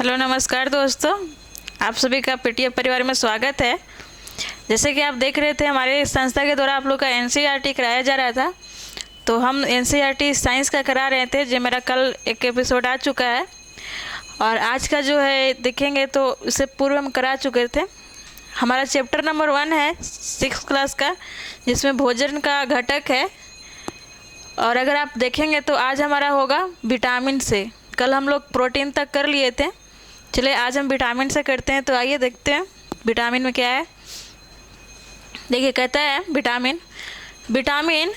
Hello नमस्कार दोस्तों, आप सभी का पीटीएफ परिवार में स्वागत है। जैसे कि आप देख रहे थे, हमारे संस्था के द्वारा आप लोग का एनसीईआरटी कराया जा रहा था, तो हम एनसीईआरटी साइंस का करा रहे थे। जो मेरा कल एक एपिसोड आ चुका है और आज का जो है देखेंगे तो इससे पूर्व हम करा चुके थे। हमारा चैप्टर नंबर 1 है 6th क्लास का, जिसमें भोजन का घटक है। और अगर आप देखेंगे तो आज हमारा होगा विटामिन से। कल हम लोग प्रोटीन तक कर लिए थे, चलिए आज हम विटामिन से करते हैं। तो आइए देखते हैं विटामिन में क्या है। देखिए, कहता है विटामिन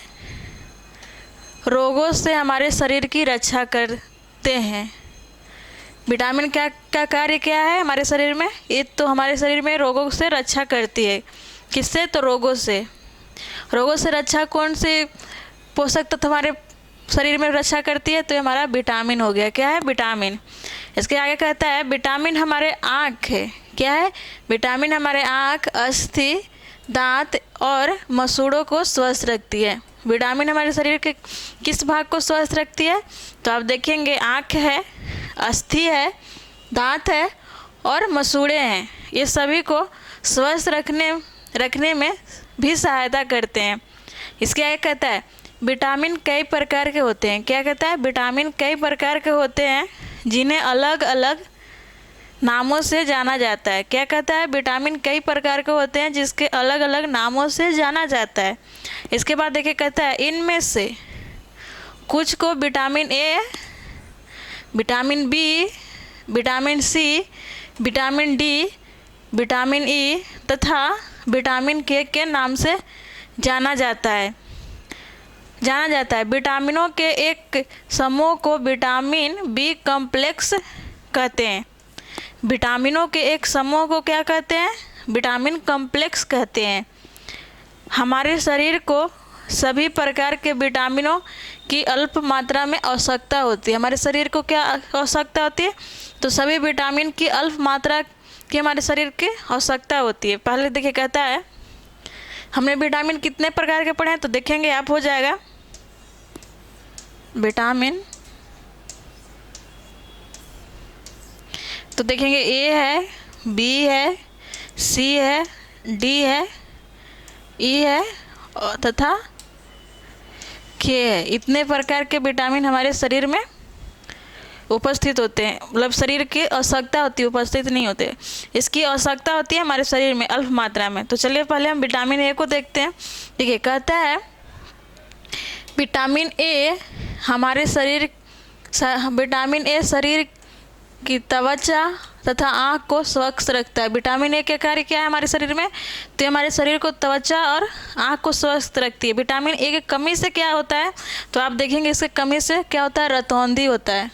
रोगों से हमारे शरीर की रक्षा करते हैं। विटामिन क्या कार्य क्या है हमारे शरीर में? ये तो हमारे शरीर में रोगों से रक्षा करती है। किससे? तो रोगों से। रोगों से रक्षा कौन से पोषक तत्व हमारे शरीर में रक्षा करती है? तो ये हमारा विटामिन हो गया। क्या है? विटामिन। इसके आगे कहता है विटामिन हमारे आँख है। क्या है? विटामिन हमारे आँख, अस्थि, दांत और मसूड़ों को स्वस्थ रखती है। विटामिन हमारे शरीर के किस भाग को स्वस्थ रखती है? तो आप देखेंगे आँख है, अस्थि है, दांत है और मसूड़े हैं। ये सभी को स्वस्थ रखने में भी सहायता करते हैं। इसके आगे कहता है विटामिन कई प्रकार के होते हैं। क्या कहता है? विटामिन कई प्रकार के होते हैं जिन्हें अलग अलग नामों से जाना जाता है। क्या कहता है? विटामिन कई प्रकार के होते हैं जिसके अलग अलग नामों से जाना जाता है। इसके बाद देखिए, कहता है इनमें से कुछ को vitamin A, vitamin B, vitamin C, vitamin D, vitamin E तथा विटामिन के नाम से जाना जाता है। विटामिनों के एक समूह को विटामिन बी कॉम्प्लेक्स कहते हैं। विटामिनों के एक समूह को क्या कहते हैं? विटामिन कॉम्प्लेक्स कहते हैं। हमारे शरीर को सभी प्रकार के विटामिनों की अल्प मात्रा में आवश्यकता होती है। हमारे शरीर को क्या आवश्यकता होती है? तो सभी विटामिन की अल्प मात्रा की हमारे शरीर की आवश्यकता होती है। पहले देखिए, कहता है हमने विटामिन कितने प्रकार के पढ़े हैं, तो देखेंगे आप हो जाएगा। विटामिन तो देखेंगे ए है, बी है, सी है, डी है, ई है तथा के है। इतने प्रकार के विटामिन हमारे शरीर में उपस्थित होते हैं। मतलब शरीर की आवश्यकता होती है, उपस्थित नहीं होते। इसकी आवश्यकता होती है हमारे शरीर में अल्प मात्रा में। तो चलिए पहले हम विटामिन ए को देखते हैं। देखिए, कहता है विटामिन ए विटामिन ए शरीर की त्वचा तथा आँख को स्वच्छ रखता है। विटामिन ए का कार्य क्या है हमारे शरीर में? तो हमारे शरीर को त्वचा और आँख को स्वस्थ रखती है। विटामिन ए की कमी से क्या होता है? तो आप देखेंगे इसके कमी से क्या होता है? रतौंधी होता है।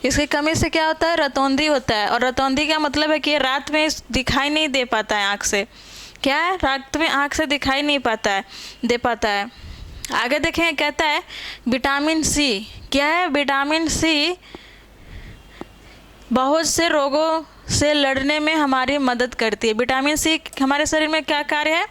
इसकी कमी से क्या होता है? रतौंधी होता है। और रतौंधी का मतलब है कि रात में दिखाई नहीं दे पाता है आँख से। क्या है? रात में आँख से दिखाई नहीं दे पाता है। आगे देखें, कहता है विटामिन सी। क्या है? विटामिन सी बहुत से रोगों से लड़ने में हमारी मदद करती है। विटामिन सी हमारे शरीर में क्या कार्य है?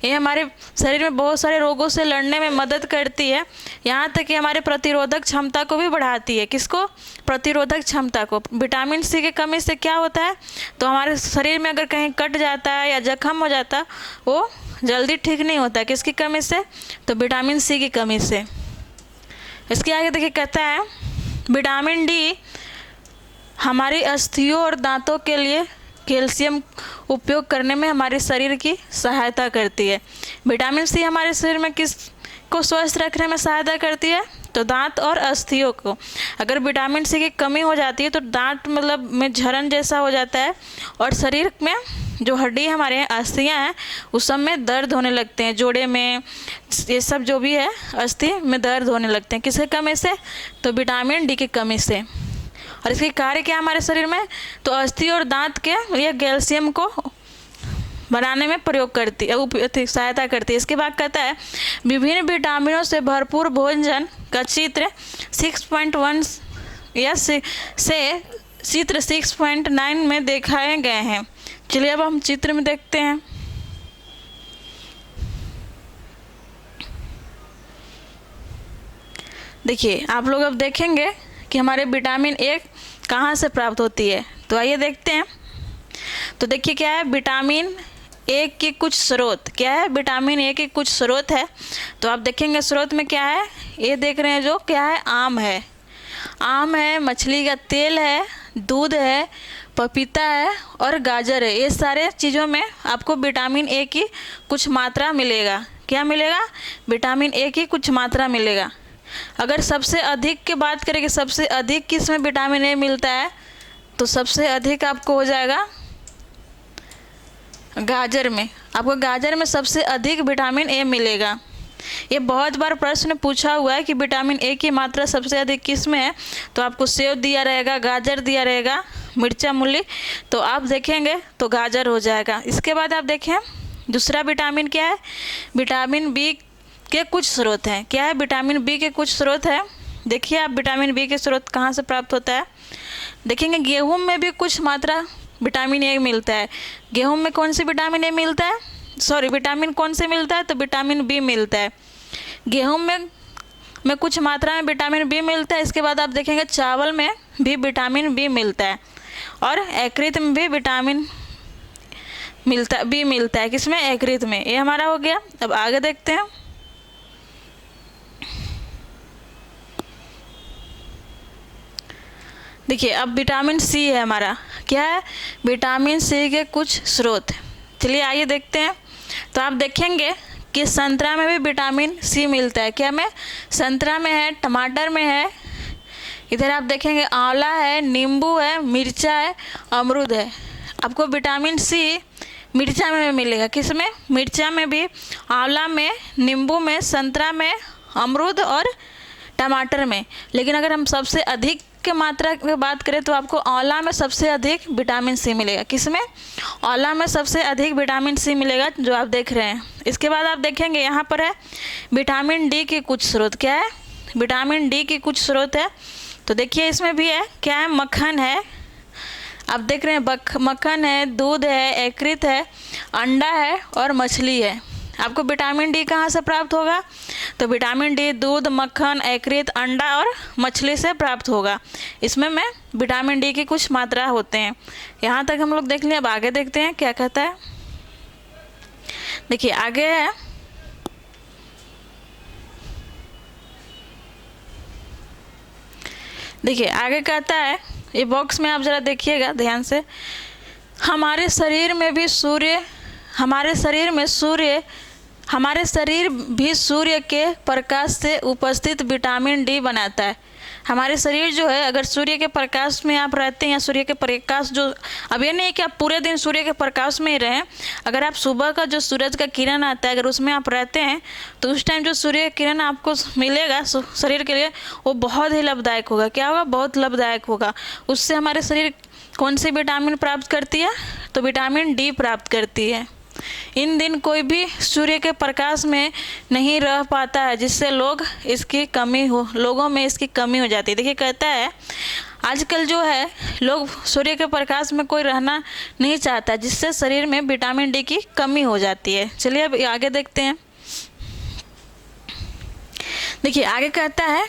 ये हमारे शरीर में बहुत सारे रोगों से लड़ने में मदद करती है। यहाँ तक कि हमारे प्रतिरोधक क्षमता को भी बढ़ाती है। किसको? प्रतिरोधक क्षमता को। विटामिन सी की कमी से क्या होता है? तो हमारे शरीर में अगर कहीं कट जाता है या जख्म हो जाता है, वो जल्दी ठीक नहीं होता है। किसकी कमी से? तो विटामिन सी की कमी से। इसके आगे देखिए, कहता है विटामिन डी हमारी अस्थियों और दांतों के लिए कैल्शियम उपयोग करने में हमारे शरीर की सहायता करती है। विटामिन सी हमारे शरीर में किस को स्वस्थ रखने में सहायता करती है? तो दांत और अस्थियों को। अगर विटामिन सी की कमी हो जाती है तो दांत मतलब में झरन जैसा हो जाता है और शरीर में जो हड्डी हमारे हैं, अस्थियाँ हैं, उस सब में दर्द होने लगते हैं। जोड़े में ये सब जो भी है अस्थि में दर्द होने लगते हैं। किसके कमी से? तो विटामिन डी की कमी से। और इसके कार्य क्या हमारे शरीर में? तो अस्थि और दांत के ये कैल्शियम को बनाने में प्रयोग करती है, सहायता करती है। इसके बाद कहता है विभिन्न विटामिनों से भरपूर भोजन का चित्र 6.1 या से चित्र 6.9 में दिखाए गए हैं। चलिए अब हम चित्र में देखते हैं। देखिए, आप लोग अब देखेंगे कि हमारे विटामिन ए कहाँ से प्राप्त होती है। तो आइए देखते हैं। तो देखिए क्या है, विटामिन ए के कुछ स्रोत। क्या है, विटामिन ए के कुछ स्रोत है। तो आप देखेंगे स्रोत में क्या है, ये देख रहे हैं जो क्या है, आम है, आम है, मछली का तेल है, दूध है, पपीता है और गाजर है। ये सारे चीज़ों में आपको विटामिन ए की कुछ मात्रा मिलेगा। क्या मिलेगा, विटामिन ए की कुछ मात्रा मिलेगा। अगर सबसे अधिक की बात करें कि सबसे अधिक किस में विटामिन ए मिलता है, तो सबसे अधिक आपको हो जाएगा गाजर में। आपको गाजर में सबसे अधिक विटामिन ए मिलेगा। ये बहुत बार प्रश्न पूछा हुआ है कि विटामिन ए की मात्रा सबसे अधिक किस में है। तो आपको सेव दिया रहेगा, गाजर दिया रहेगा, मिर्चा, मूली, तो आप देखेंगे तो गाजर हो जाएगा। इसके बाद आप देखें दूसरा विटामिन क्या है, विटामिन बी के कुछ स्रोत हैं। क्या है, विटामिन बी के कुछ स्रोत है। देखिए आप विटामिन बी के स्रोत कहाँ से प्राप्त होता है। देखेंगे गेहूं में भी कुछ मात्रा विटामिन ए मिलता है। गेहूं में कौन सी विटामिन ए मिलता है, सॉरी विटामिन कौन से मिलता है, तो विटामिन बी मिलता है। गेहूं में कुछ मात्रा में विटामिन बी मिलता है। इसके बाद आप देखेंगे चावल में भी विटामिन बी मिलता है और यकृत में भी विटामिन बी मिलता है। किसमें, यकृत में। ये हमारा हो गया। अब आगे देखते हैं। देखिए अब विटामिन सी है हमारा। क्या है, विटामिन सी के कुछ स्रोत। चलिए आइए देखते हैं। तो आप देखेंगे कि संतरा में भी विटामिन सी मिलता है। क्या में, संतरा में है, टमाटर में है, इधर आप देखेंगे आंवला है, नींबू है, मिर्चा है, अमरूद है। आपको विटामिन सी मिर्चा में मिलेगा। किस में, मिर्चा में भी, आंवला में, नींबू में, संतरा में, अमरूद और टमाटर में। लेकिन अगर हम सबसे अधिक की मात्रा की बात करें तो आपको आंवला में सबसे अधिक विटामिन सी मिलेगा। किसमें, आंवला में सबसे अधिक विटामिन सी मिलेगा, जो आप देख रहे हैं। इसके बाद आप देखेंगे यहाँ पर है विटामिन डी के कुछ स्रोत। क्या है, विटामिन डी के कुछ स्रोत है। तो देखिए इसमें भी है। क्या है, मक्खन है, आप देख रहे हैं मक्खन है, दूध है, यकृत है, अंडा है और मछली है। आपको विटामिन डी कहाँ से प्राप्त होगा, तो विटामिन डी दूध, मक्खन, यकृत, अंडा और मछली से प्राप्त होगा। इसमें विटामिन डी की कुछ मात्रा होते हैं। यहाँ तक हम लोग देख लें। अब आगे देखते हैं क्या कहता है। देखिए आगे है, देखिए आगे कहता है, ये बॉक्स में आप ज़रा देखिएगा ध्यान से। हमारे शरीर भी सूर्य के प्रकाश से उपस्थित विटामिन डी बनाता है। हमारे शरीर जो है, अगर सूर्य के प्रकाश में आप रहते हैं, या सूर्य के प्रकाश जो, अब ये नहीं है कि आप पूरे दिन सूर्य के प्रकाश में ही रहें। अगर आप सुबह का जो सूरज का किरण आता है, अगर उसमें आप रहते हैं, तो उस टाइम जो सूर्य किरण आपको मिलेगा शरीर के लिए, वो बहुत ही लाभदायक होगा। क्या होगा, बहुत लाभदायक होगा। उससे हमारे शरीर कौन सी विटामिन प्राप्त करती है, तो विटामिन डी प्राप्त करती है। इन दिन कोई भी सूर्य के प्रकाश में नहीं रह पाता है, जिससे लोगों में इसकी कमी हो जाती है। देखिए कहता है आजकल जो है लोग सूर्य के प्रकाश में कोई रहना नहीं चाहता, जिससे शरीर में विटामिन डी की कमी हो जाती है। चलिए अब आगे देखते हैं। देखिए आगे कहता है,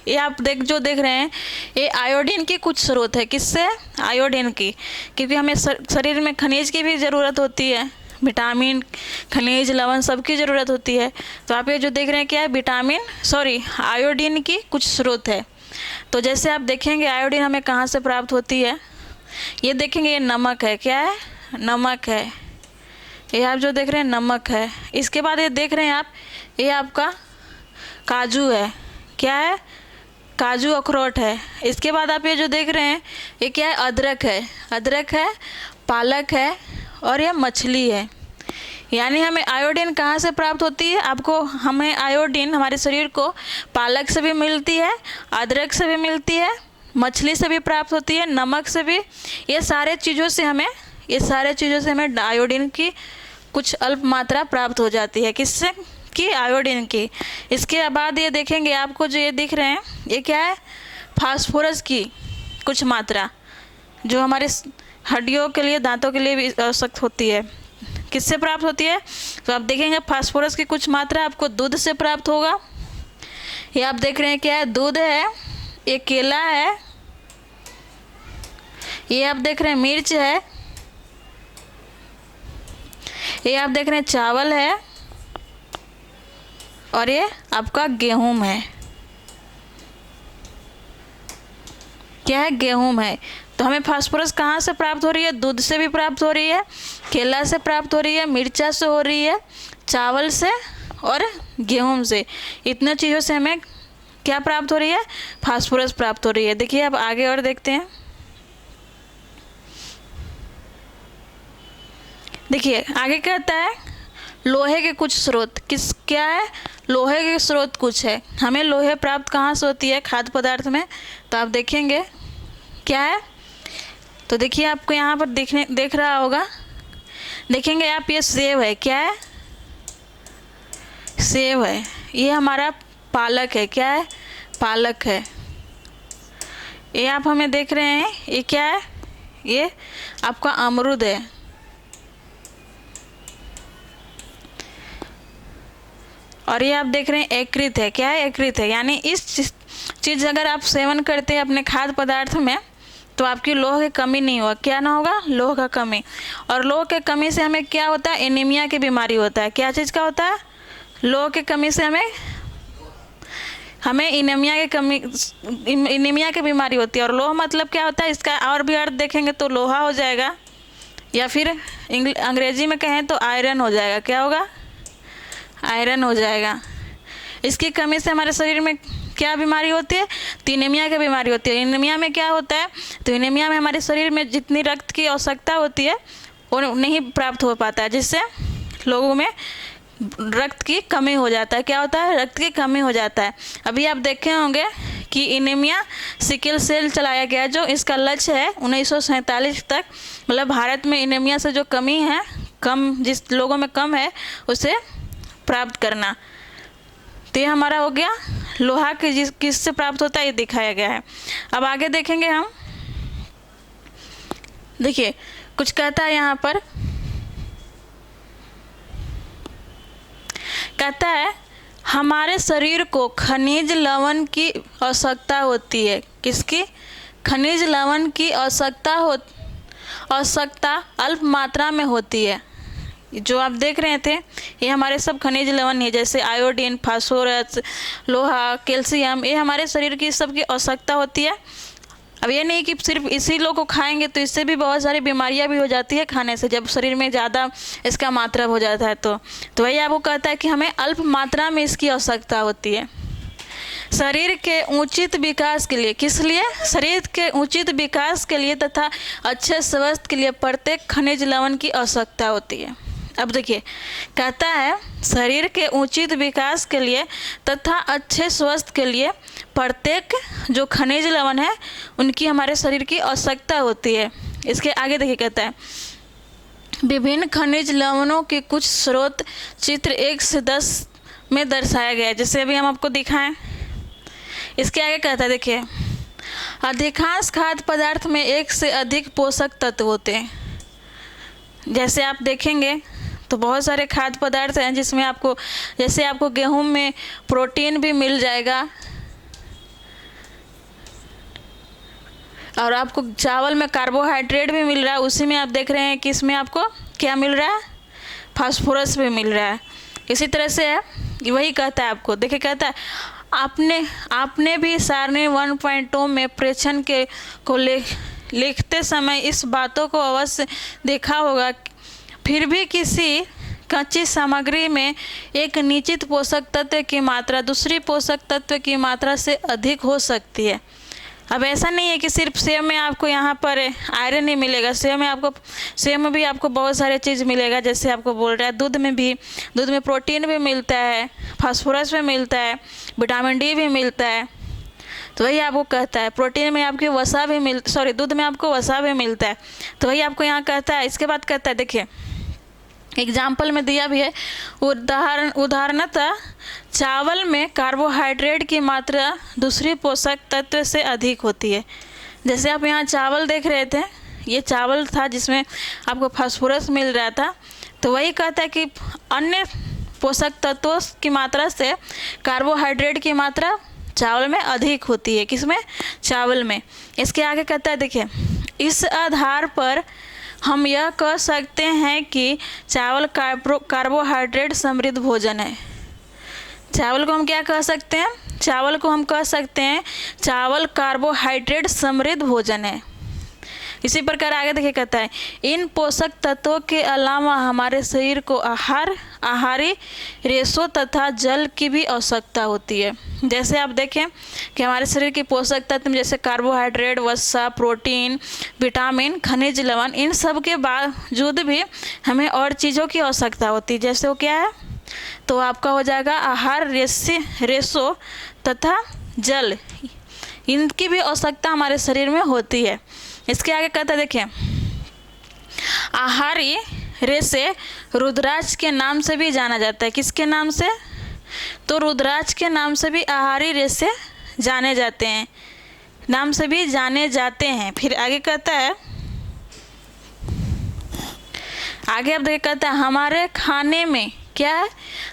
ये आप देख रहे हैं, ये आयोडीन की कुछ स्रोत है। किससे, आयोडीन की, क्योंकि हमें शरीर में खनिज की भी ज़रूरत होती है। विटामिन, खनिज, लवण सबकी ज़रूरत होती है। तो आप ये जो देख रहे हैं क्या है, आयोडीन की कुछ स्रोत है। तो जैसे आप देखेंगे आयोडीन हमें कहाँ से प्राप्त होती है, ये देखेंगे ये नमक है। क्या है, नमक है। ये आप जो देख रहे हैं नमक है। इसके बाद ये देख रहे हैं आप, ये आपका काजू है। क्या है, काजू अखरोट है। इसके बाद आप ये जो देख रहे हैं ये क्या है, अदरक है, पालक है और यह मछली है। यानी हमें आयोडीन कहाँ से प्राप्त होती है, हमें आयोडीन हमारे शरीर को पालक से भी मिलती है, अदरक से भी मिलती है, मछली से भी प्राप्त होती है, नमक से भी। ये सारे चीज़ों से हमें आयोडीन की कुछ अल्प मात्रा प्राप्त हो जाती है। किससे, कि आयोडीन की। इसके बाद ये देखेंगे आपको जो ये दिख रहे हैं, ये क्या है, फास्फोरस की कुछ मात्रा, जो हमारे हड्डियों के लिए, दांतों के लिए भी आवश्यक होती है। किससे प्राप्त होती है, तो आप देखेंगे फास्फोरस की कुछ मात्रा आपको दूध से प्राप्त होगा। ये आप देख रहे हैं क्या है, दूध है, ये केला है, ये आप देख रहे हैं मिर्च है, ये आप देख रहे हैं चावल है, और ये आपका गेहूं है। क्या है? गेहूं है। तो हमें फास्फोरस कहाँ से प्राप्त हो रही है? दूध से भी प्राप्त हो रही है, केला से प्राप्त हो रही है, मिर्चा से हो रही है, चावल से और गेहूं से। इतने चीज़ों से हमें क्या प्राप्त हो रही है? फास्फोरस प्राप्त हो रही है। देखिए अब आगे और देखते हैं। देखिए आगे कहता है लोहे के कुछ स्रोत। क्या है? लोहे के स्रोत कुछ है। हमें लोहे प्राप्त कहाँ से होती है? खाद्य पदार्थ में। तो आप देखेंगे क्या है, तो देखिए आपको यहाँ पर देख रहा होगा, देखेंगे आप, ये सेब है। क्या है? सेब है। ये हमारा पालक है। क्या है? पालक है। ये आप हमें देख रहे हैं, ये क्या है? ये आपका अमरूद है। और ये आप देख रहे हैं यकृत है। क्या है? यकृत है। यानी इस चीज़ अगर आप सेवन करते हैं अपने खाद्य पदार्थ में तो आपकी लौह की कमी नहीं होगा। क्या ना होगा? लौह का कमी। और लौह के कमी से हमें क्या होता है? एनीमिया की बीमारी होता है। क्या चीज़ का होता है? लौह की कमी से हमें एनीमिया की बीमारी होती है। और लोहा मतलब क्या होता है? इसका और भी अर्थ देखेंगे तो लोहा हो जाएगा, या फिर अंग्रेजी में कहें तो आयरन हो जाएगा। क्या होगा? आयरन हो जाएगा। इसकी कमी से हमारे शरीर में क्या बीमारी होती है? तो एनीमिया की बीमारी होती है। एनीमिया में क्या होता है? तो एनीमिया में हमारे शरीर में जितनी रक्त की आवश्यकता होती है वो नहीं प्राप्त हो पाता है, जिससे लोगों में रक्त की कमी हो जाता है। क्या होता है? रक्त की कमी हो जाता है। अभी आप देखे होंगे कि एनीमिया सिकल सेल चलाया गया, जो इसका लक्ष्य है 1947 तक, मतलब भारत में एनीमिया से जो कमी है, जिस लोगों में कम है, उसे प्राप्त करना। तो ये हमारा हो गया लोहा के किससे प्राप्त होता है, ये दिखाया गया है। अब आगे देखेंगे हम। देखिए कुछ कहता है यहाँ पर, कहता है हमारे शरीर को खनिज लवण की आवश्यकता होती है। किसकी? खनिज लवण की आवश्यकता अल्प मात्रा में होती है। जो आप देख रहे थे ये हमारे सब खनिज लवण है, जैसे आयोडीन, फास्फोरस, लोहा, कैल्शियम, ये हमारे शरीर की सबकी आवश्यकता होती है। अब ये नहीं कि सिर्फ इसी लोग को खाएंगे तो इससे भी बहुत सारी बीमारियां भी हो जाती है खाने से, जब शरीर में ज़्यादा इसका मात्रा हो जाता है। तो वही आपको कहता है कि हमें अल्प मात्रा में इसकी आवश्यकता होती है शरीर के उचित विकास के लिए। किस लिए? शरीर के उचित विकास के लिए तथा अच्छे स्वास्थ्य के लिए प्रत्येक खनिज लवण की आवश्यकता होती है। अब देखिए कहता है शरीर के उचित विकास के लिए तथा अच्छे स्वास्थ्य के लिए प्रत्येक जो खनिज लवण है उनकी हमारे शरीर की आवश्यकता होती है। इसके आगे देखिए कहता है विभिन्न खनिज लवणों के कुछ स्रोत चित्र 1 से 10 में दर्शाया गया है, जैसे अभी हम आपको दिखाएं। इसके आगे कहता है देखिए अधिकांश खाद्य पदार्थ में 1 से अधिक पोषक तत्व होते हैं। जैसे आप देखेंगे तो बहुत सारे खाद्य पदार्थ हैं जिसमें आपको, जैसे आपको गेहूं में प्रोटीन भी मिल जाएगा, और आपको चावल में कार्बोहाइड्रेट भी मिल रहा है। उसी में आप देख रहे हैं कि इसमें आपको क्या मिल रहा है? फास्फोरस भी मिल रहा है। इसी तरह से है, वही कहता है आपको। देखिए कहता है आपने भी सारणी 1.2 में प्रेक्षण को लिखते समय इस बातों को अवश्य देखा होगा। फिर भी किसी कच्ची सामग्री में एक निश्चित पोषक तत्व की मात्रा दूसरी पोषक तत्व की मात्रा से अधिक हो सकती है। अब ऐसा नहीं है कि सिर्फ सेब में आपको यहाँ पर आयरन ही मिलेगा। सेब में भी आपको बहुत सारे चीज़ मिलेगा, जैसे आपको बोल रहा है दूध में प्रोटीन भी मिलता है, फास्फोरस भी मिलता है, विटामिन डी भी मिलता है। तो वही आपको कहता है प्रोटीन में आपकी वसा भी दूध में आपको वसा भी मिलता है। तो वही आपको यहाँ कहता है। इसके बाद कहता है देखिए एग्जाम्पल में दिया भी है, उदाहरणतः चावल में कार्बोहाइड्रेट की मात्रा दूसरी पोषक तत्व से अधिक होती है। जैसे आप यहाँ चावल देख रहे थे, ये चावल था जिसमें आपको फास्फोरस मिल रहा था। तो वही कहता है कि अन्य पोषक तत्वों की मात्रा से कार्बोहाइड्रेट की मात्रा चावल में अधिक होती है। किसमें? चावल में। इसके आगे कहता है, देखिए, इस आधार पर हम यह कह सकते हैं कि चावल कार्बोहाइड्रेट समृद्ध भोजन है। चावल को हम क्या कह सकते हैं? चावल को हम कह सकते हैं चावल कार्बोहाइड्रेट समृद्ध भोजन है। इसी प्रकार आगे देखिए कहता है, इन पोषक तत्वों के अलावा हमारे शरीर को आहारी रेशों तथा जल की भी आवश्यकता होती है। जैसे आप देखें कि हमारे शरीर के पोषक तत्व जैसे कार्बोहाइड्रेट, वसा, प्रोटीन, विटामिन, खनिज लवण, इन सब के बावजूद भी हमें और चीज़ों की आवश्यकता होती है। जैसे वो क्या है? तो आपका हो जाएगा आहार रेशों तथा जल, इनकी भी आवश्यकता हमारे शरीर में होती है। इसके आगे कहता है, देखिए, आहारी रेशे रुद्राक्ष के नाम से भी जाना जाता है। किसके नाम से? तो रुद्राक्ष के नाम से भी आहारी रेशे जाने जाते हैं, नाम से भी जाने जाते हैं। फिर आगे कहता है, आगे अब देखिए कहता है, हमारे खाने में क्या है?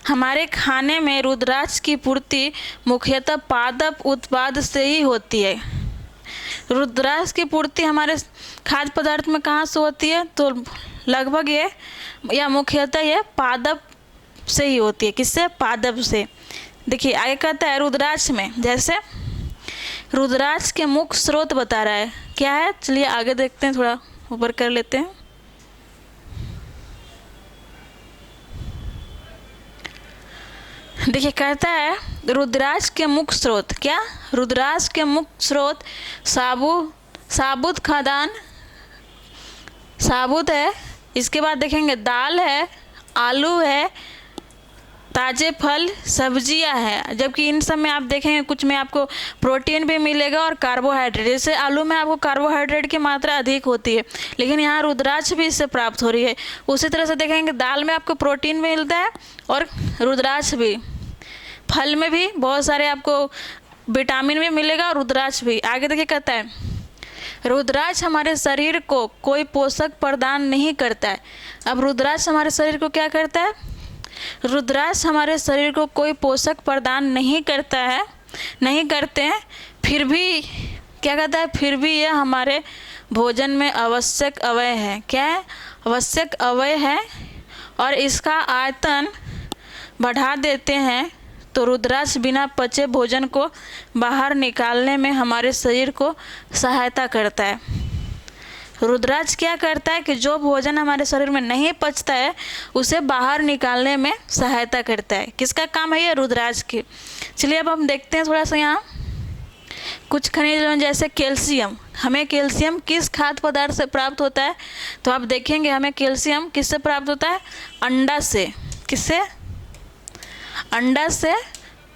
हमारे खाने में रुद्राक्ष की पूर्ति मुख्यतः पादप उत्पाद से ही होती है। रुद्राक्ष की पूर्ति हमारे खाद्य पदार्थ में कहाँ से होती है? तो लगभग ये या मुख्यतः ये पादप से ही होती है। किससे? पादप से। देखिए आगे कहता है, रुद्राक्ष में, जैसे रुद्राक्ष के मुख्य स्रोत बता रहा है। क्या है? चलिए आगे देखते हैं, थोड़ा ऊपर कर लेते हैं। देखिए कहता है, रुद्राक्ष के मुख्य स्रोत क्या? रुद्राक्ष के मुख्य स्रोत साबुत खाद्यान्न, साबुत है। इसके बाद देखेंगे दाल है, आलू है, ताजे फल, सब्जियां है। जबकि इन सब में आप देखेंगे कुछ में आपको प्रोटीन भी मिलेगा और कार्बोहाइड्रेट। जैसे आलू में आपको कार्बोहाइड्रेट की मात्रा अधिक होती है, लेकिन यहाँ रुद्राक्ष भी इससे प्राप्त हो रही है। उसी तरह से देखेंगे दाल में आपको प्रोटीन भी मिलता है और रुद्राक्ष भी। फल में भी बहुत सारे आपको विटामिन भी मिलेगा और रुद्राक्ष भी। आगे देखिए कहता है, रुद्राक्ष हमारे शरीर को कोई पोषक प्रदान नहीं करता है। अब रुद्राक्ष हमारे शरीर को क्या करता है? रुद्राक्ष हमारे शरीर को कोई पोषक प्रदान नहीं करता है, नहीं करते हैं, फिर भी क्या कहता है? फिर भी यह हमारे भोजन में आवश्यक अवयव है। क्या है? आवश्यक अवयव है और इसका आयतन बढ़ा देते हैं। तो रुद्राक्ष बिना पचे भोजन को बाहर निकालने में हमारे शरीर को सहायता करता है। रुद्राक्ष क्या करता है कि जो भोजन हमारे शरीर में नहीं पचता है उसे बाहर निकालने में सहायता करता है। किसका काम है ये? रुद्राक्ष की। चलिए अब हम देखते हैं थोड़ा सा यहाँ कुछ खनिज जैसे कैल्शियम। हमें कैल्शियम किस खाद्य पदार्थ से प्राप्त होता है? तो आप देखेंगे हमें कैल्शियम किससे प्राप्त होता है? अंडा से। किससे? अंडा से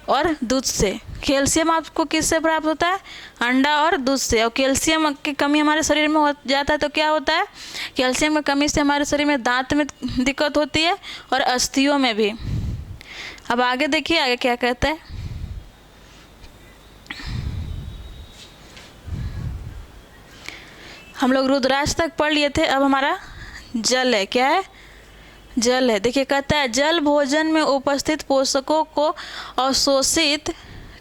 और दूध से। कैल्शियम आपको किससे प्राप्त होता है? अंडा और दूध से। और कैल्शियम की कमी हमारे शरीर में हो जाता है तो क्या होता है? कैल्शियम की कमी से हमारे शरीर में दांत में दिक्कत होती है और अस्थियों में भी। अब आगे देखिए आगे क्या कहता है। हम लोग रुद्राक्ष तक पढ़ लिए थे, अब हमारा जल है। क्या है? जल है। देखिए कहता है, जल भोजन में उपस्थित पोषकों को अवशोषित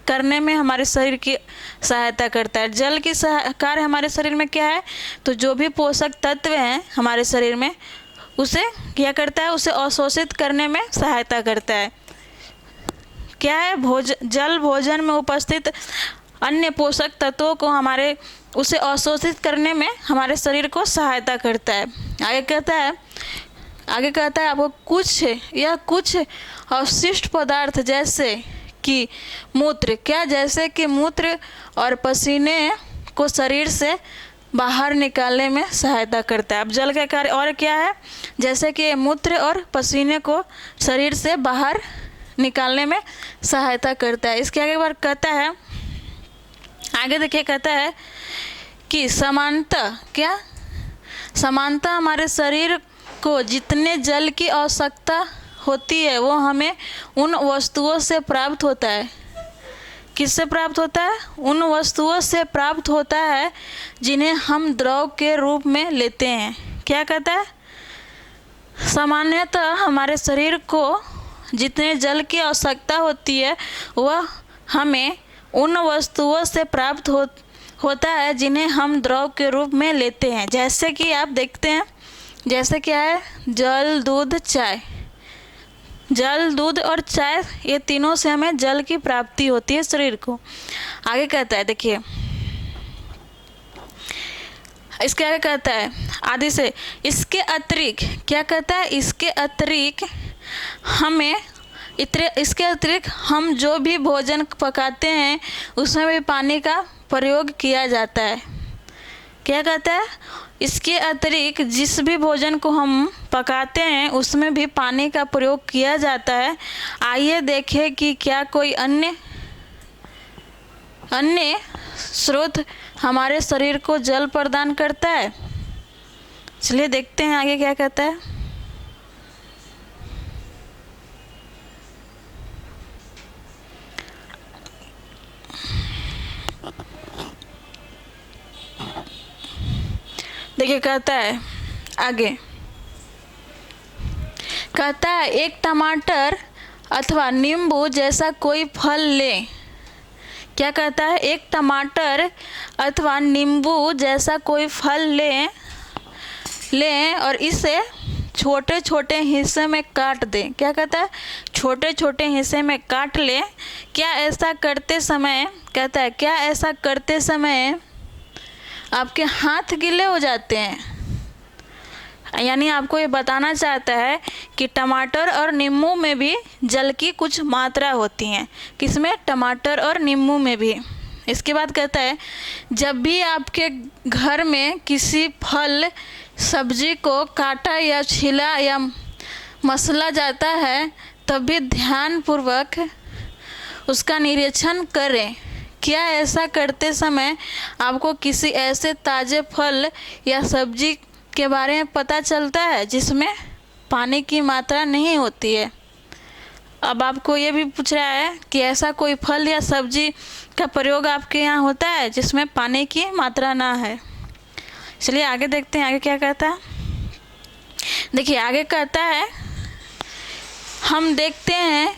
करने में हमारे शरीर की सहायता करता है। जल की कार्य हमारे शरीर में क्या है? तो जो भी पोषक तत्व हैं हमारे शरीर में उसे क्या करता है? उसे अवशोषित करने में सहायता करता है। क्या है? जल भोजन में उपस्थित अन्य पोषक तत्वों को उसे अवशोषित करने में हमारे शरीर को सहायता करता है। आगे कहता है आपको कुछ अवशिष्ट पदार्थ जैसे कि मूत्र, क्या? जैसे कि मूत्र और पसीने को शरीर से बाहर निकालने में सहायता करता है। अब जल का कार्य और क्या है? जैसे कि मूत्र और पसीने को शरीर से बाहर निकालने में सहायता करता है। इसके आगे बार कहता है, आगे देखिए कहता है कि समानता हमारे शरीर को जितने जल की आवश्यकता होती है वो हमें उन वस्तुओं से प्राप्त होता है। किससे प्राप्त होता है? उन वस्तुओं से प्राप्त होता है जिन्हें हम द्रव के रूप में लेते हैं। क्या कहता है? सामान्यतः हमारे शरीर को जितने जल की आवश्यकता होती है वह हमें उन वस्तुओं से प्राप्त होता है जिन्हें हम द्रव के रूप में लेते हैं। जैसे कि आप देखते हैं, जैसे क्या है, जल, दूध, चाय। जल, दूध और चाय, ये तीनों से हमें जल की प्राप्ति होती है शरीर को। आगे कहता है, देखिए इसके आगे कहता है आदि से, इसके अतिरिक्त क्या कहता है, इसके अतिरिक्त इसके अतिरिक्त हम जो भी भोजन पकाते हैं उसमें भी पानी का प्रयोग किया जाता है। क्या कहता है, इसके अतिरिक्त जिस भी भोजन को हम पकाते हैं उसमें भी पानी का प्रयोग किया जाता है। आइए देखें कि क्या कोई अन्य स्रोत हमारे शरीर को जल प्रदान करता है। चलिए देखते हैं आगे क्या कहता है। देखिए कहता है आगे, कहता है एक टमाटर अथवा नींबू जैसा कोई फल लें। क्या कहता है, एक टमाटर अथवा नींबू जैसा कोई फल लें और इसे छोटे छोटे हिस्से में काट दें। क्या कहता है, छोटे छोटे हिस्से में काट लें। क्या ऐसा करते समय, कहता है क्या ऐसा करते समय आपके हाथ गीले हो जाते हैं। यानी आपको ये बताना चाहता है कि टमाटर और नींबू में भी जल की कुछ मात्रा होती है। किसमें, टमाटर और नींबू में भी। इसके बाद कहता है जब भी आपके घर में किसी फल सब्जी को काटा या छीला या मसला जाता है तब भी ध्यानपूर्वक उसका निरीक्षण करें। क्या ऐसा करते समय आपको किसी ऐसे ताज़े फल या सब्जी के बारे में पता चलता है जिसमें पानी की मात्रा नहीं होती है। अब आपको ये भी पूछ रहा है कि ऐसा कोई फल या सब्जी का प्रयोग आपके यहाँ होता है जिसमें पानी की मात्रा ना है। चलिए आगे देखते हैं आगे क्या कहता है। देखिए आगे कहता है हम देखते हैं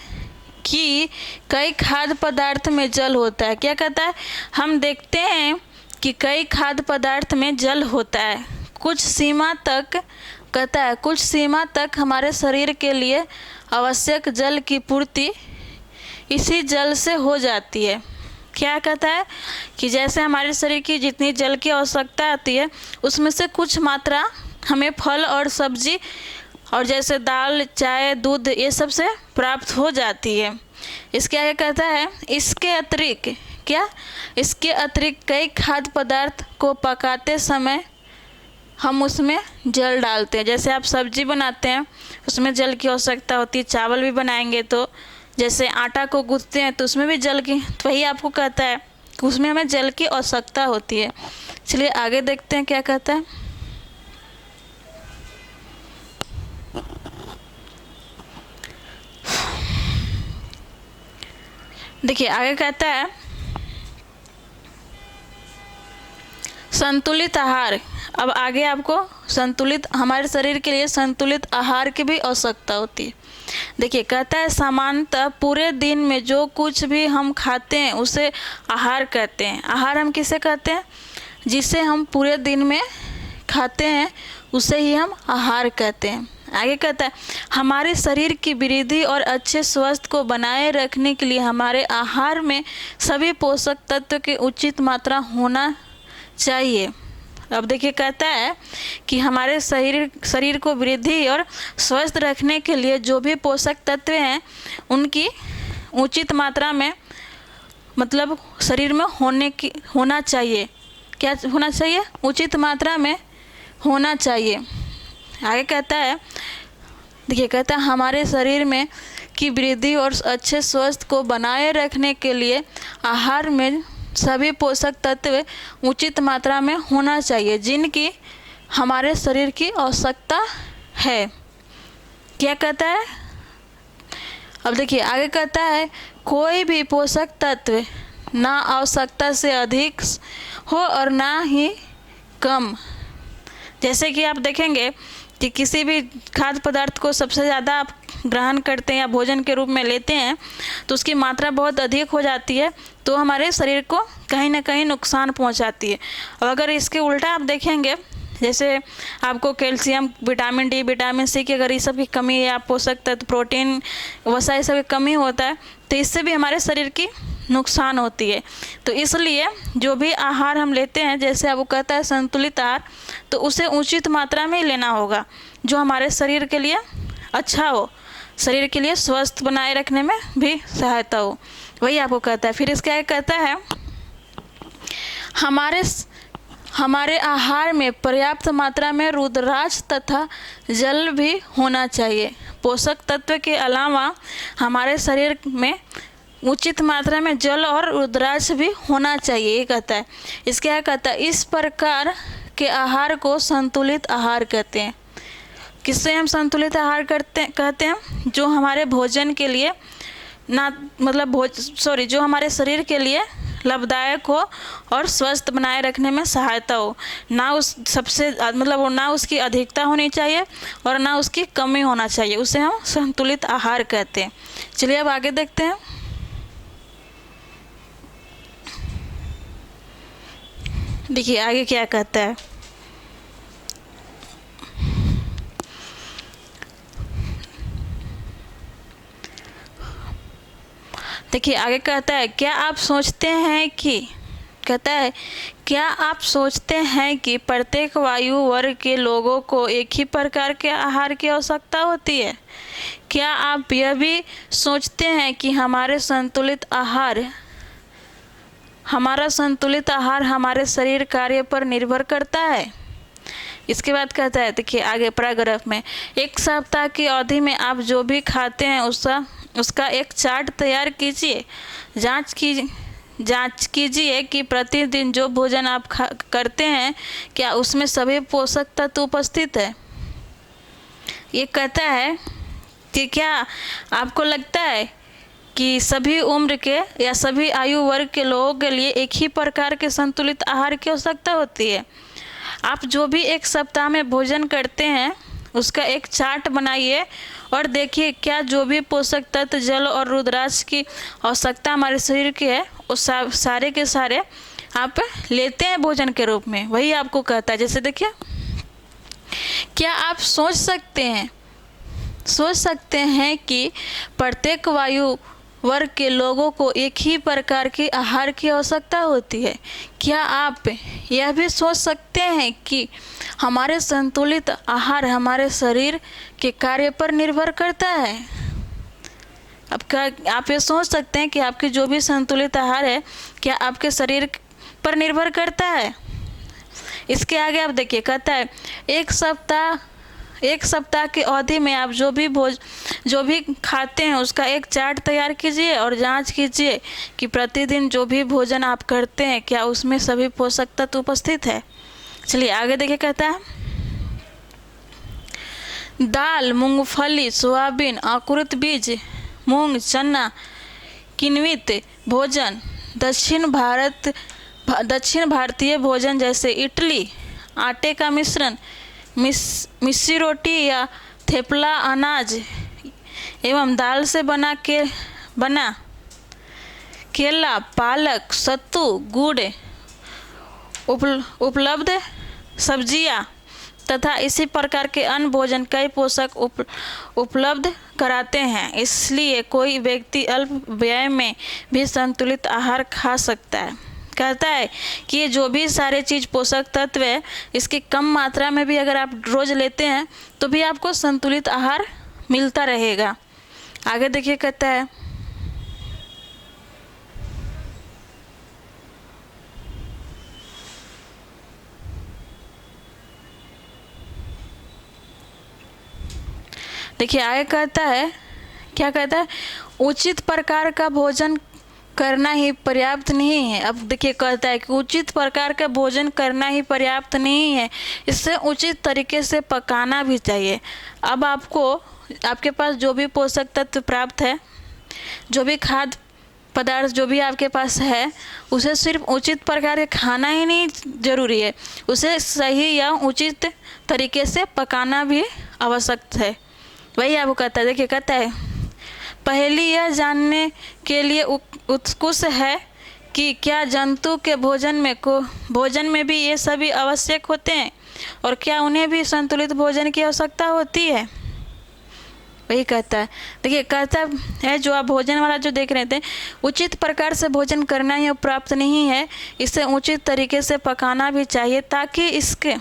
कि कई खाद्य पदार्थ में जल होता है। क्या कहता है, हम देखते हैं कि कई खाद्य पदार्थ में जल होता है। कुछ सीमा तक, कहता है कुछ सीमा तक हमारे शरीर के लिए आवश्यक जल की पूर्ति इसी जल से हो जाती है। क्या कहता है कि जैसे हमारे शरीर की जितनी जल की आवश्यकता आती है उसमें से कुछ मात्रा हमें फल और सब्जी और जैसे दाल, चाय, दूध ये सब से प्राप्त हो जाती है। इसके आगे कहता है इसके अतिरिक्त, क्या, इसके अतिरिक्त कई खाद्य पदार्थ को पकाते समय हम उसमें जल डालते हैं। जैसे आप सब्जी बनाते हैं उसमें जल की आवश्यकता होती है। चावल भी बनाएंगे तो जैसे आटा को गूंथते हैं तो उसमें भी जल की, तो वही आपको कहता है कि उसमें हमें जल की आवश्यकता होती है। चलिए आगे देखते हैं क्या कहता है। देखिए आगे कहता है संतुलित आहार। अब आगे आपको संतुलित, हमारे शरीर के लिए संतुलित आहार की भी आवश्यकता होती है। देखिए कहता है सामान्यतः पूरे दिन में जो कुछ भी हम खाते हैं उसे आहार कहते हैं। आहार हम किसे कहते हैं, जिसे हम पूरे दिन में खाते हैं उसे ही हम आहार कहते हैं। आगे कहता है हमारे शरीर की वृद्धि और अच्छे स्वास्थ्य को बनाए रखने के लिए हमारे आहार में सभी पोषक तत्व की उचित मात्रा होना चाहिए। अब देखिए कहता है कि हमारे शरीर को वृद्धि और स्वस्थ रखने के लिए जो भी पोषक तत्व हैं उनकी उचित मात्रा में, मतलब शरीर में होना चाहिए। क्या होना चाहिए, उचित मात्रा में होना चाहिए। आगे कहता है, देखिए कहता है हमारे शरीर में की वृद्धि और अच्छे स्वास्थ्य को बनाए रखने के लिए आहार में सभी पोषक तत्व उचित मात्रा में होना चाहिए जिनकी हमारे शरीर की आवश्यकता है। क्या कहता है, अब देखिए आगे कहता है कोई भी पोषक तत्व ना आवश्यकता से अधिक हो और ना ही कम। जैसे कि आप देखेंगे कि किसी भी खाद्य पदार्थ को सबसे ज़्यादा आप ग्रहण करते हैं या भोजन के रूप में लेते हैं तो उसकी मात्रा बहुत अधिक हो जाती है, तो हमारे शरीर को कहीं ना कहीं नुकसान पहुंचाती है। और अगर इसके उल्टा आप देखेंगे, जैसे आपको calcium, vitamin D, vitamin C की अगर ये सब की कमी है, आप पोषक तत्व, प्रोटीन, वसा, ये सब की कमी होता है, तो इससे भी हमारे शरीर की नुकसान होती है। तो इसलिए जो भी आहार हम लेते हैं, जैसे अब वो कहता है संतुलित आहार, तो उसे उचित मात्रा में ही लेना होगा जो हमारे शरीर के लिए अच्छा हो, शरीर के लिए स्वस्थ बनाए रखने में भी सहायता हो, वही आपको कहता है। फिर इसका कहता है हमारे आहार में पर्याप्त मात्रा में रुद्राक्ष तथा जल भी होना चाहिए। पोषक तत्व के अलावा हमारे शरीर में उचित मात्रा में जल और रुद्राक्ष भी होना चाहिए, ये कहता है। इसके क्या कहता है, इस प्रकार के आहार को संतुलित आहार कहते हैं। किससे हम संतुलित आहार कहते हैं? जो हमारे भोजन के लिए जो हमारे शरीर के लिए लाभदायक हो और स्वस्थ बनाए रखने में सहायता हो, ना उसकी अधिकता होनी चाहिए और ना उसकी कमी होना चाहिए, उसे हम संतुलित आहार कहते हैं। चलिए अब आगे देखते हैं। देखिए आगे क्या कहता है। देखिए आगे कहता है, क्या आप सोचते हैं कि प्रत्येक आयु वर्ग के लोगों को एक ही प्रकार के आहार की आवश्यकता होती है? क्या आप यह भी सोचते हैं कि हमारा संतुलित आहार हमारे शरीर कार्य पर निर्भर करता है? इसके बाद कहता है, देखिए आगे पैराग्राफ में, एक सप्ताह की अवधि में आप जो भी खाते हैं उसका एक चार्ट तैयार कीजिए। जांच कीजिए कि प्रतिदिन जो भोजन आप करते हैं क्या उसमें सभी पोषक तत्व उपस्थित है। ये कहता है कि क्या आपको लगता है कि सभी उम्र के या सभी आयु वर्ग के लोगों के लिए एक ही प्रकार के संतुलित आहार की आवश्यकता होती है? आप जो भी एक सप्ताह में भोजन करते हैं उसका एक चार्ट बनाइए और देखिए क्या जो भी पोषक तत्व, जल और रुद्राक्ष की आवश्यकता हमारे शरीर की है उस सारे के सारे आप लेते हैं भोजन के रूप में, वही आपको कहता है। जैसे देखिए, क्या आप सोच सकते हैं कि प्रत्येक आयु वर्ग के लोगों को एक ही प्रकार की आहार की आवश्यकता होती है? क्या आप यह भी सोच सकते हैं कि हमारे संतुलित आहार हमारे शरीर के कार्य पर निर्भर करता है? आप ये सोच सकते हैं कि आपके जो भी संतुलित आहार है क्या आपके शरीर पर निर्भर करता है? इसके आगे आप देखिए, कहता है एक सप्ताह की अवधि में आप जो भी खाते हैं उसका एक चार्ट तैयार कीजिए और जांच कीजिए कि प्रतिदिन जो भी भोजन आप करते हैं क्या उसमें सभी पोषक तत्व उपस्थित है। चलिए आगे देखिए, कहता है दाल, मूंगफली, सोयाबीन, अंकुरित बीज, मूंग, चना, किण्वित भोजन, दक्षिण भारतीय भोजन जैसे इडली, आटे का मिश्रण, मिस्सी रोटी या थेपला, अनाज एवं दाल से बना केला, पालक, सत्तू, गुड़, उपलब्ध सब्जियां तथा इसी प्रकार के अन्य भोजन कई पोषक उपलब्ध कराते हैं। इसलिए कोई व्यक्ति अल्प व्यय में भी संतुलित आहार खा सकता है। कहता है कि ये जो भी सारे चीज़ पोषक तत्व है इसकी कम मात्रा में भी अगर आप रोज़ लेते हैं तो भी आपको संतुलित आहार मिलता रहेगा। आगे देखिए, कहता है देखिए आगे कहता है, क्या कहता है, उचित प्रकार का भोजन करना ही पर्याप्त नहीं है। अब देखिए कहता है कि उचित प्रकार का भोजन करना ही पर्याप्त नहीं है, इससे उचित तरीके से पकाना भी चाहिए। अब आपके पास जो भी पोषक तत्व प्राप्त है, जो भी खाद्य पदार्थ जो भी आपके पास है उसे सिर्फ उचित प्रकार के खाना ही नहीं जरूरी है, उसे सही या उचित तरीके से पकाना भी आवश्यक है। वही आपको कहता है, देखिए कहता है पहली यह जानने के लिए उत्सुक है कि क्या जंतु के भोजन में भी ये सभी आवश्यक होते हैं और क्या उन्हें भी संतुलित भोजन की आवश्यकता होती है। वही कहता है, देखिए कहता है जो आप भोजन वाला जो देख रहे थे, उचित प्रकार से भोजन करना ही प्राप्त नहीं है, इसे उचित तरीके से पकाना भी चाहिए ताकि इसके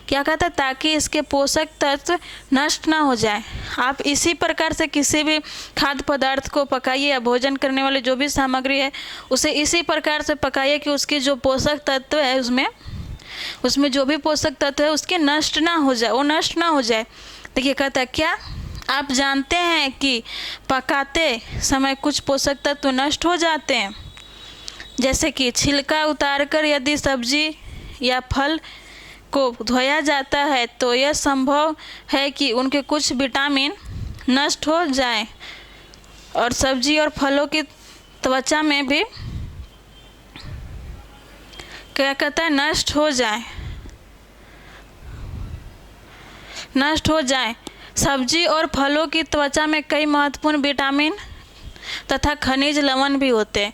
क्या कहता है, ताकि इसके पोषक तत्व नष्ट ना हो जाए। आप इसी प्रकार से किसी भी खाद्य पदार्थ को पकाइए या भोजन करने वाले जो भी सामग्री है उसे इसी प्रकार से पकाइए कि उसकी जो पोषक तत्व है उसमें जो भी पोषक तत्व है उसके नष्ट ना हो जाए, वो नष्ट ना हो जाए। देखिए कहता है क्या आप जानते हैं कि पकाते समय कुछ पोषक तत्व नष्ट हो जाते हैं, जैसे कि छिलका उतारकर यदि सब्जी या फल को धोया जाता है तो यह संभव है कि उनके कुछ विटामिन नष्ट हो जाएं और सब्जी और फलों की त्वचा में भी क्या कहता है नष्ट हो जाए। सब्जी और फलों की त्वचा में कई महत्वपूर्ण विटामिन तथा खनिज लवण भी होते हैं।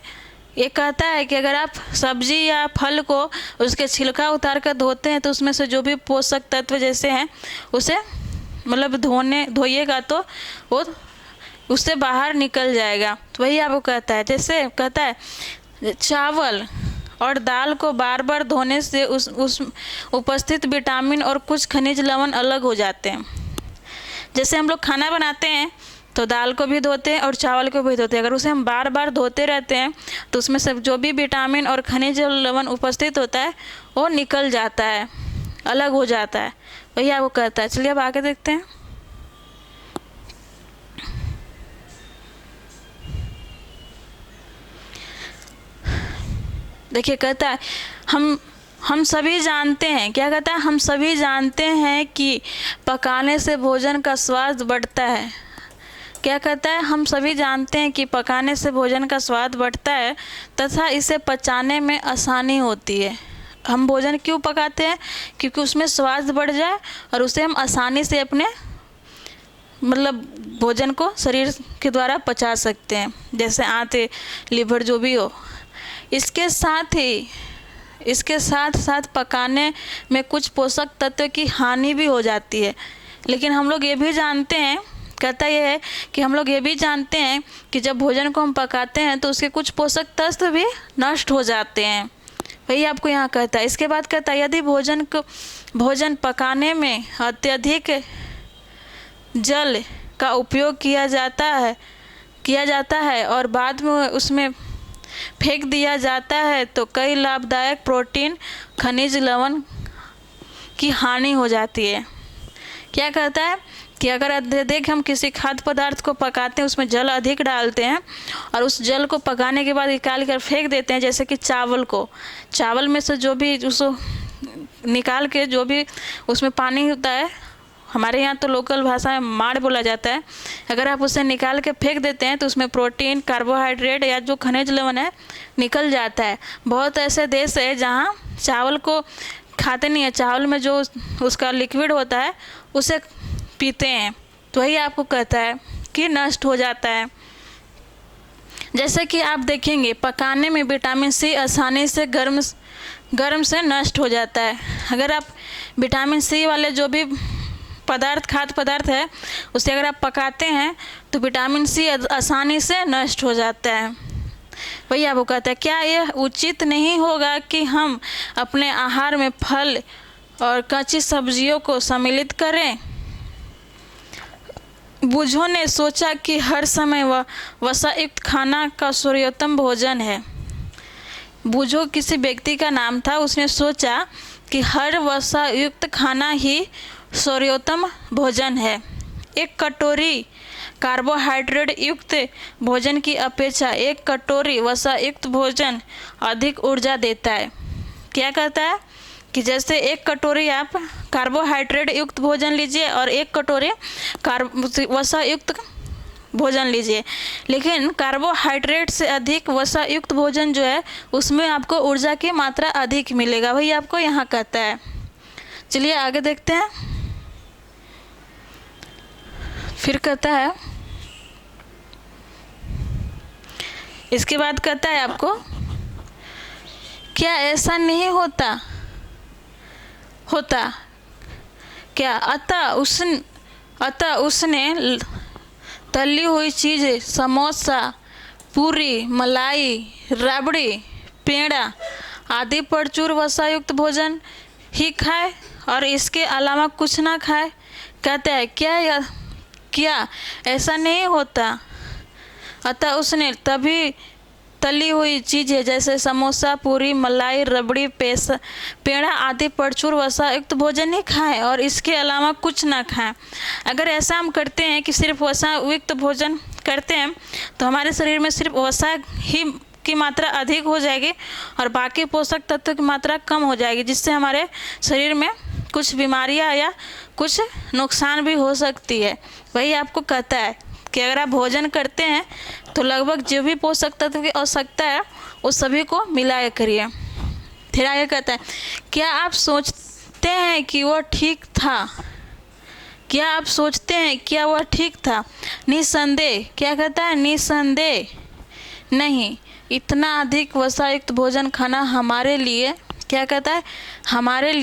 ये कहता है कि अगर आप सब्जी या फल को उसके छिलका उतार कर धोते हैं तो उसमें से जो भी पोषक तत्व जैसे हैं उसे मतलब धोइएगा तो वो उससे बाहर निकल जाएगा। तो वही आपको कहता है, जैसे कहता है चावल और दाल को बार बार धोने से उस उपस्थित विटामिन और कुछ खनिज लवण अलग हो जाते हैं। जैसे हम लोग खाना बनाते हैं तो दाल को भी धोते हैं और चावल को भी धोते हैं, अगर उसे हम बार बार धोते रहते हैं तो उसमें से जो भी विटामिन और खनिज लवण उपस्थित होता है वो निकल जाता है, अलग हो जाता है। वही आपको कहता है। चलिए अब आगे देखते हैं। देखिए कहता है हम सभी जानते हैं, क्या कहता है, हम सभी जानते हैं कि पकाने से भोजन का स्वाद बढ़ता है। क्या कहता है, हम सभी जानते हैं कि पकाने से भोजन का स्वाद बढ़ता है तथा इसे पचाने में आसानी होती है। हम भोजन क्यों पकाते हैं? क्योंकि उसमें स्वाद बढ़ जाए और उसे हम आसानी से अपने मतलब भोजन को शरीर के द्वारा पचा सकते हैं, जैसे आंत, लीवर जो भी हो। इसके साथ पकाने में कुछ पोषक तत्व की हानि भी हो जाती है। लेकिन हम लोग ये भी जानते हैं, कहता यह है कि हम लोग ये भी जानते हैं कि जब भोजन को हम पकाते हैं तो उसके कुछ पोषक तत्व भी नष्ट हो जाते हैं। वही आपको यहाँ कहता है। इसके बाद कहता है यदि भोजन पकाने में अत्यधिक जल का उपयोग किया जाता है और बाद में उसमें फेंक दिया जाता है तो कई लाभदायक प्रोटीन, खनिज लवण की हानि हो जाती है। क्या कहता है कि अगर अत्यधिक हम किसी खाद्य पदार्थ को पकाते हैं, उसमें जल अधिक डालते हैं और उस जल को पकाने के बाद निकाल कर फेंक देते हैं, जैसे कि चावल में से जो भी उसको निकाल के जो भी उसमें पानी होता है, हमारे यहाँ तो लोकल भाषा में माड़ बोला जाता है, अगर आप उसे निकाल के फेंक देते हैं तो उसमें प्रोटीन, कार्बोहाइड्रेट या जो खनिज लवण है निकल जाता है। बहुत ऐसे देश है जहाँ चावल को खाते नहीं है, चावल में जो उसका लिक्विड होता है उसे पीते हैं। तो वही आपको कहता है कि नष्ट हो जाता है। जैसे कि आप देखेंगे पकाने में विटामिन सी आसानी से गर्म से नष्ट हो जाता है। अगर आप विटामिन सी वाले जो भी खाद्य पदार्थ है उसे अगर आप पकाते हैं तो विटामिन सी आसानी से नष्ट हो जाता है। वही आपको कहता है क्या यह उचित नहीं होगा कि हम अपने आहार में फल और कच्ची सब्जियों को सम्मिलित करें? बूझो ने सोचा कि हर समय वह वसायुक्त खाना का सर्वोत्तम भोजन है। बूझो किसी व्यक्ति का नाम था, उसने सोचा कि हर वसायुक्त खाना ही सर्वोत्तम भोजन है। एक कटोरी कार्बोहाइड्रेट युक्त भोजन की अपेक्षा एक कटोरी वसायुक्त भोजन अधिक ऊर्जा देता है। क्या कहता है कि जैसे एक कटोरी आप कार्बोहाइड्रेट युक्त भोजन लीजिए और एक कटोरी वसायुक्त भोजन लीजिए, लेकिन कार्बोहाइड्रेट से अधिक वसा युक्त भोजन जो है उसमें आपको ऊर्जा की मात्रा अधिक मिलेगा, वही आपको यहाँ कहता है। चलिए आगे देखते हैं। फिर कहता है, इसके बाद कहता है आपको, क्या ऐसा नहीं होता क्या? अतः उसने तली हुई चीज़ें, समोसा, पूरी, मलाई, राबड़ी, पेड़ा आदि प्रचुर वसायुक्त भोजन ही खाए और इसके अलावा कुछ ना खाए। कहता है क्या ऐसा नहीं होता? अतः उसने तभी तली हुई चीज़ें जैसे समोसा, पूरी, मलाई, रबड़ी, पेड़ा आदि प्रचुर वसा युक्त भोजन ही खाएं और इसके अलावा कुछ ना खाएं। अगर ऐसा हम करते हैं कि सिर्फ वसा युक्त भोजन करते हैं तो हमारे शरीर में सिर्फ वसा ही की मात्रा अधिक हो जाएगी और बाकी पोषक तत्व की मात्रा कम हो जाएगी, जिससे हमारे शरीर में कुछ बीमारियां या कुछ नुकसान भी हो सकती है। वही आपको कहता है कि अगर आप भोजन करते हैं तो लगभग जो भी पोषक तत्व की आवश्यकता है उस सभी को मिलाया करिए। फिर आगे कहता है, क्या आप सोचते हैं कि वह ठीक था? क्या आप सोचते हैं क्या वह ठीक था? निसंदेह, क्या कहता है? निसंदेह नहीं, इतना अधिक वसायुक्त भोजन खाना हमारे लिए, क्या कहता है? हमारे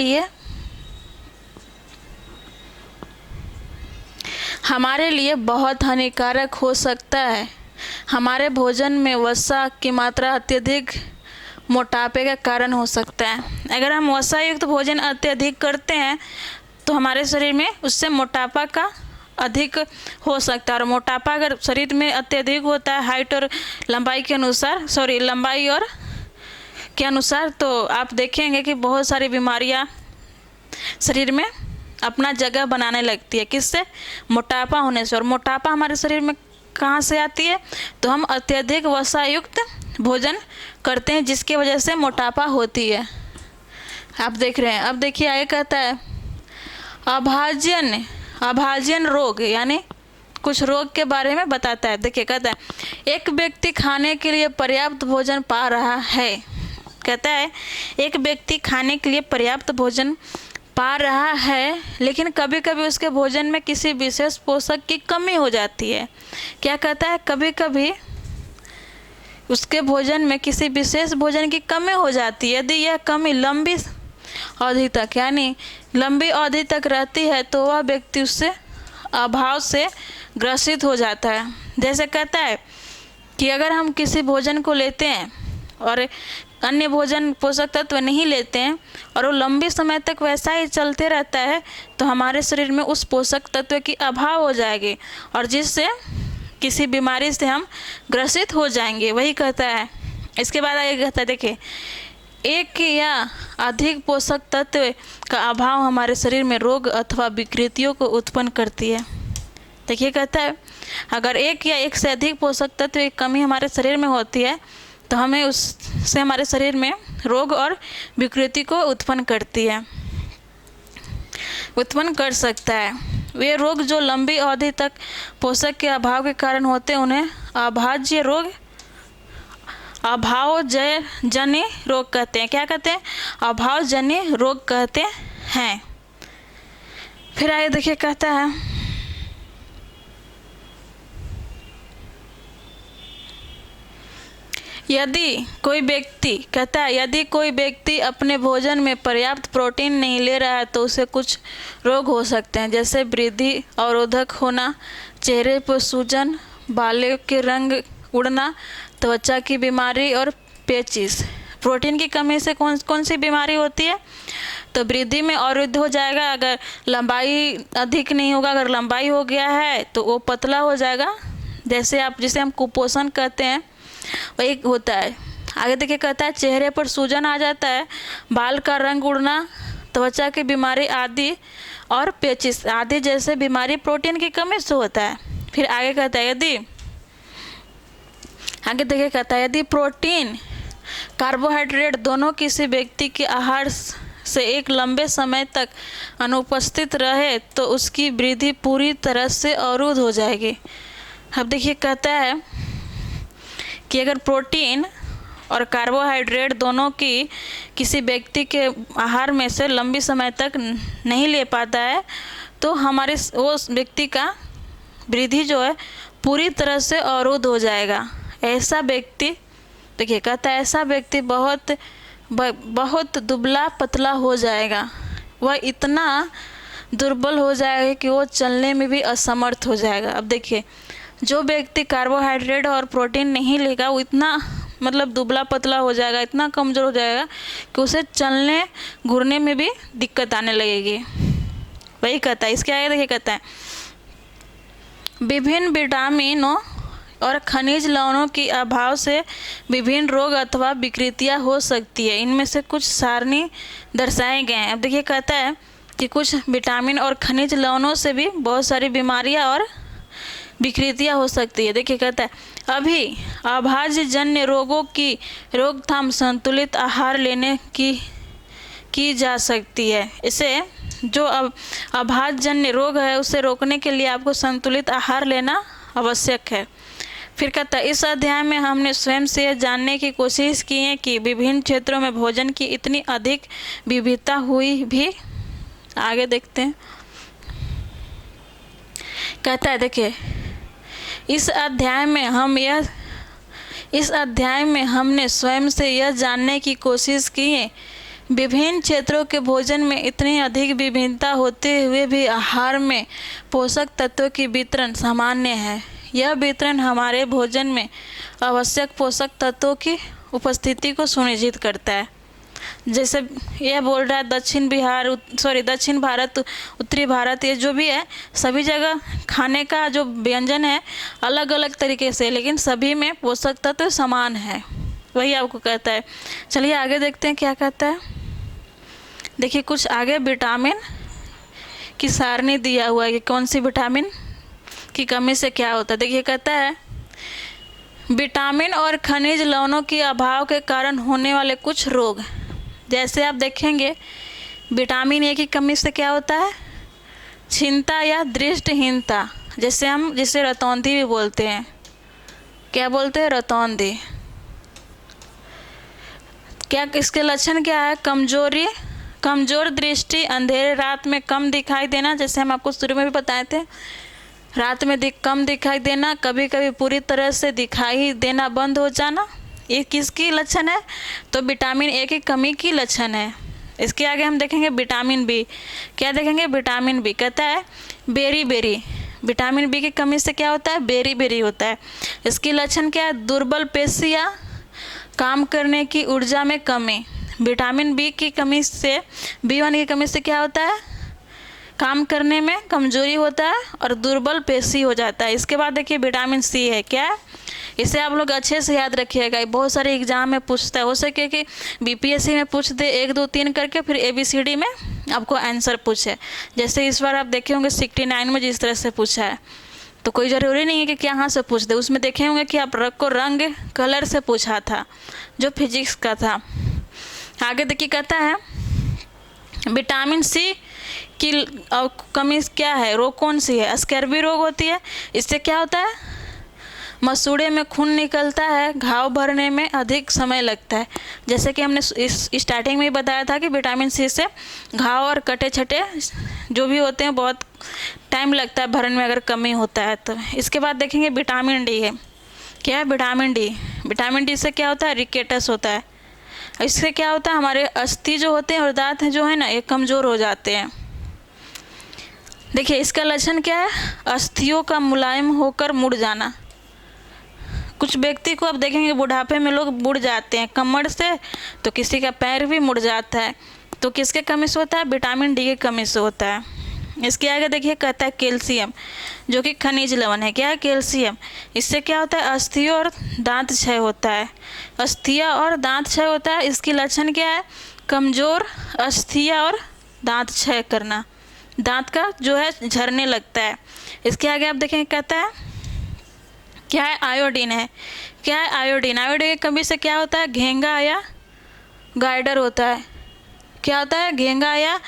लिए बहुत हानिकारक हो सकता है। हमारे भोजन में वसा की मात्रा अत्यधिक मोटापे का कारण हो सकता है। अगर हम वसा युक्त भोजन अत्यधिक करते हैं तो हमारे शरीर में उससे मोटापा का अधिक हो सकता है, और मोटापा अगर शरीर में अत्यधिक होता है हाइट और लंबाई के अनुसार, लंबाई और के अनुसार, तो आप देखेंगे कि बहुत सारी बीमारियां शरीर में अपना जगह बनाने लगती है। किससे? मोटापा होने से। और मोटापा हमारे शरीर में कहाँ से आती है? तो हम अत्यधिक वसा युक्त भोजन करते हैं जिसकी वजह से मोटापा होती है। आप देख रहे हैं। अब देखिए आगे कहता है, अभाज्यन रोग, यानी कुछ रोग के बारे में बताता है। देखिए कहता है, एक व्यक्ति खाने के लिए पर्याप्त भोजन पा रहा है। कहता है एक व्यक्ति खाने के लिए पर्याप्त भोजन पा रहा है, लेकिन कभी कभी उसके भोजन में किसी विशेष पोषक की कमी हो जाती है। क्या कहता है? कभी कभी उसके भोजन में किसी विशेष भोजन की कमी हो जाती है। यदि यह कमी लंबी अवधि तक, यानी लंबी अवधि तक रहती है, तो वह व्यक्ति उससे अभाव से ग्रसित हो जाता है। जैसे कहता है कि अगर हम किसी भोजन को लेते हैं और अन्य भोजन पोषक तत्व नहीं लेते हैं और वो लंबे समय तक वैसा ही चलते रहता है, तो हमारे शरीर में उस पोषक तत्व की अभाव हो जाएगी और जिससे किसी बीमारी से हम ग्रसित हो जाएंगे। वही कहता है। इसके बाद आगे कहता है, देखिए, एक या अधिक पोषक तत्व का अभाव हमारे शरीर में रोग अथवा विकृतियों को उत्पन्न करती है। देखिए कहता है, अगर एक या एक से अधिक पोषक तत्व की कमी हमारे शरीर में होती है तो हमें उससे हमारे शरीर में रोग और विकृति को उत्पन्न कर सकता है। वे रोग जो लंबी अवधि तक पोषक के अभाव के कारण होते हैं उन्हें अभाज्य रोग, अभावजन्य रोग कहते हैं। क्या कहते हैं? अभावजन्य रोग कहते हैं। फिर आगे देखिए कहता है, यदि कोई व्यक्ति अपने भोजन में पर्याप्त प्रोटीन नहीं ले रहा है तो उसे कुछ रोग हो सकते हैं, जैसे वृद्धि अवरोधक होना, चेहरे पर सूजन, बालों के रंग उड़ना, त्वचा की बीमारी और पेचिश। प्रोटीन की कमी से कौन सी बीमारी होती है? तो वृद्धि में अवरुद्ध हो जाएगा। अगर लंबाई अधिक नहीं होगा, अगर लंबाई हो गया है तो वो पतला हो जाएगा, जिसे हम कुपोषण कहते हैं, वही होता है। आगे देखिए कहता है, चेहरे पर सूजन आ जाता है, बाल का रंग उड़ना, त्वचा की बीमारी आदि और पेचिश आदि जैसे बीमारी प्रोटीन की कमी से होता है। फिर आगे कहता है, यदि प्रोटीन कार्बोहाइड्रेट दोनों किसी व्यक्ति के आहार से एक लंबे समय तक अनुपस्थित रहे तो उसकी वृद्धि पूरी तरह से अवरुद्ध हो जाएगी। अब देखिए कहता है कि अगर प्रोटीन और कार्बोहाइड्रेट दोनों की किसी व्यक्ति के आहार में से लंबी समय तक नहीं ले पाता है तो हमारे वो व्यक्ति का वृद्धि जो है पूरी तरह से अवरुद्ध हो जाएगा। ऐसा व्यक्ति, देखिए कहता है ऐसा व्यक्ति बहुत दुबला पतला हो जाएगा। वह इतना दुर्बल हो जाएगा कि वो चलने में भी असमर्थ हो जाएगा। अब देखिए जो व्यक्ति कार्बोहाइड्रेट और प्रोटीन नहीं लेगा वो इतना मतलब दुबला पतला हो जाएगा, इतना कमज़ोर हो जाएगा कि उसे चलने घूरने में भी दिक्कत आने लगेगी। वही कहता है। इसके आगे देखिए कहता है विभिन्न विटामिनों और खनिज लवणों के अभाव से विभिन्न रोग अथवा विकृतियाँ हो सकती है। इनमें से कुछ सारणी दर्शाए गए हैं। अब देखिए कहता है कि कुछ विटामिन और खनिज लवणों से भी बहुत सारी बीमारियाँ और विकृतियाँ हो सकती है। देखिए कहता है अभी आभाज्यजन्य रोगों की रोकथाम संतुलित आहार लेने की जा सकती है। इसे जो आभाज्यजन्य रोग है उसे रोकने के लिए आपको संतुलित आहार लेना आवश्यक है। फिर कहता है इस अध्याय में हमने स्वयं से यह जानने की कोशिश की है कि विभिन्न क्षेत्रों में भोजन की इतनी अधिक विविधता हुई भी। आगे देखते हैं। कहता है देखिए इस अध्याय में हमने स्वयं से यह जानने की कोशिश की है विभिन्न क्षेत्रों के भोजन में इतनी अधिक विभिन्नता होते हुए भी आहार में पोषक तत्वों की वितरण सामान्य है। यह वितरण हमारे भोजन में आवश्यक पोषक तत्वों की उपस्थिति को सुनिश्चित करता है। जैसे यह बोल रहा है दक्षिण भारत, उत्तरी भारत, ये जो भी है सभी जगह खाने का जो व्यंजन है अलग अलग तरीके से, लेकिन सभी में पोषक तत्व समान है। वही आपको कहता है। चलिए आगे देखते हैं क्या कहता है। देखिए कुछ आगे विटामिन की सारणी दिया हुआ है कि कौन सी विटामिन की कमी से क्या होता है। देखिए कहता है विटामिन और खनिज लवणों के अभाव के कारण होने वाले कुछ रोग, जैसे आप देखेंगे विटामिन ए की कमी से क्या होता है, क्षीणता या दृष्टिहीनता, जिसे रतौंधी भी बोलते हैं। क्या बोलते हैं? रतौंधी। क्या इसके लक्षण क्या है? कमजोर दृष्टि, अंधेरे रात में कम दिखाई देना, जैसे हम आपको शुरू में भी बताए थे, रात में कम दिखाई देना, कभी कभी पूरी तरह से दिखाई देना बंद हो जाना। ये किसकी लक्षण है? तो विटामिन ए की कमी की लक्षण है। इसके आगे हम देखेंगे विटामिन बी। क्या देखेंगे? Vitamin B. कहता है बेरी बेरी, विटामिन बी की कमी से क्या होता है? बेरी बेरी होता है। इसकी लक्षण क्या है? दुर्बल पेशियाँ, काम करने की ऊर्जा में कमी। विटामिन बी की कमी से, B1 की कमी से क्या होता है? काम करने में कमजोरी होता है और दुर्बल पेशी हो जाता है। इसके बाद देखिए विटामिन सी है। क्या है? इसे आप लोग अच्छे से याद रखिएगा, बहुत सारे एग्जाम में पूछता है। हो सके कि BPSC में पूछ दे 1 2 3 करके, फिर ABCD में आपको आंसर पूछे। जैसे इस बार आप देखे होंगे 69 में जिस तरह से पूछा है, तो कोई ज़रूरी नहीं है कि यहाँ से पूछ दे। उसमें देखे होंगे कि आप को रंग कलर से पूछा था, जो फिजिक्स का था। आगे देखिए कहता है विटामिन सी की कमी क्या है? रोग कौन सी है? स्कैर्बी रोग होती है। इससे क्या होता है? मसूड़े में खून निकलता है, घाव भरने में अधिक समय लगता है। जैसे कि हमने इस स्टार्टिंग में ही बताया था कि विटामिन सी से घाव और कटे छटे जो भी होते हैं बहुत टाइम लगता है भरने में अगर कमी होता है तो। इसके बाद देखेंगे विटामिन डी है। क्या है? Vitamin D. विटामिन डी से क्या होता है? रिकेटस होता है। इससे क्या होता है? हमारे अस्थि जो होते हैं और दांत जो है ना, ये कमज़ोर हो जाते हैं। देखिए इसका लक्षण क्या है? अस्थियों का मुलायम होकर मुड़ जाना। कुछ व्यक्ति को आप देखेंगे बुढ़ापे में लोग मुड़ जाते हैं कमर से, तो किसी का पैर भी मुड़ जाता है। तो किसके कमी से होता है? विटामिन डी की कमी से होता है। इसके आगे देखिए कहता है कैल्शियम, जो कि खनिज लवण है। क्या है? कैल्शियम। इससे क्या होता है? अस्थियों और दांत क्षय होता है। अस्थियाँ और दांत क्षय होता है। इसकी लक्षण क्या है? कमज़ोर अस्थियाँ और दांत क्षय करना, दांत का जो है झरने लगता है। इसके आगे आप देखेंगे कहता है क्या है? आयोडीन है। क्या है? आयोडीन। आयोडीन की कमी से क्या होता है? घेंगा या गाइडर होता है। क्या होता है? घेंगा या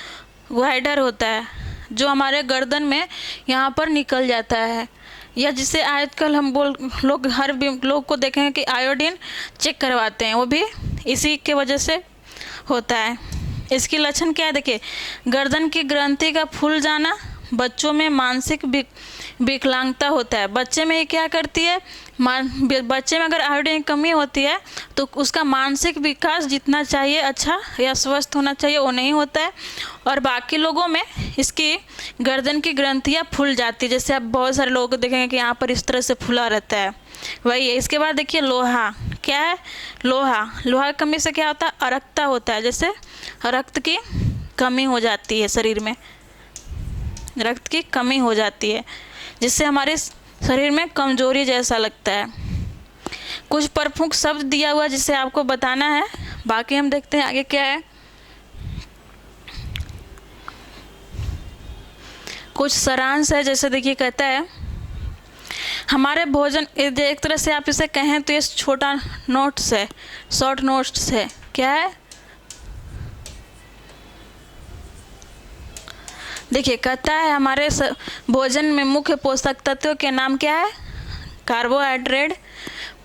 गाइडर होता है, जो हमारे गर्दन में यहाँ पर निकल जाता है। या जिसे आजकल हम लोग हर लोग को देखेंगे कि आयोडीन चेक करवाते हैं, वो भी इसी के वजह से होता है। इसकी लक्षण क्या है, देखिए, गर्दन की ग्रंथि का फूल जाना, बच्चों में मानसिक विकलांगता होता है। बच्चे में ये क्या करती है, बच्चे में अगर आयोडीन की कमी होती है तो उसका मानसिक विकास जितना चाहिए अच्छा या स्वस्थ होना चाहिए वो नहीं होता है, और बाकी लोगों में इसकी गर्दन की ग्रंथियाँ फूल जाती है। जैसे आप बहुत सारे लोगों को देखेंगे कि यहाँ पर इस तरह से फूला रहता है, वही है। इसके बाद देखिए लोहा, क्या है, लोहा की कमी से क्या होता है, अरक्तता होता है। जैसे रक्त की कमी हो जाती है, शरीर में रक्त की कमी हो जाती है, जिससे हमारे शरीर में कमजोरी जैसा लगता है। कुछ प्रमुख शब्द दिया हुआ जिसे आपको बताना है, बाकी हम देखते हैं आगे क्या है। कुछ सारांश है, जैसे देखिए कहता है हमारे भोजन, एक तरह से आप इसे कहें तो ये छोटा नोट्स है, शॉर्ट नोट्स है। क्या है, देखिए कहता है हमारे भोजन में मुख्य पोषक तत्वों के नाम क्या है, कार्बोहाइड्रेट,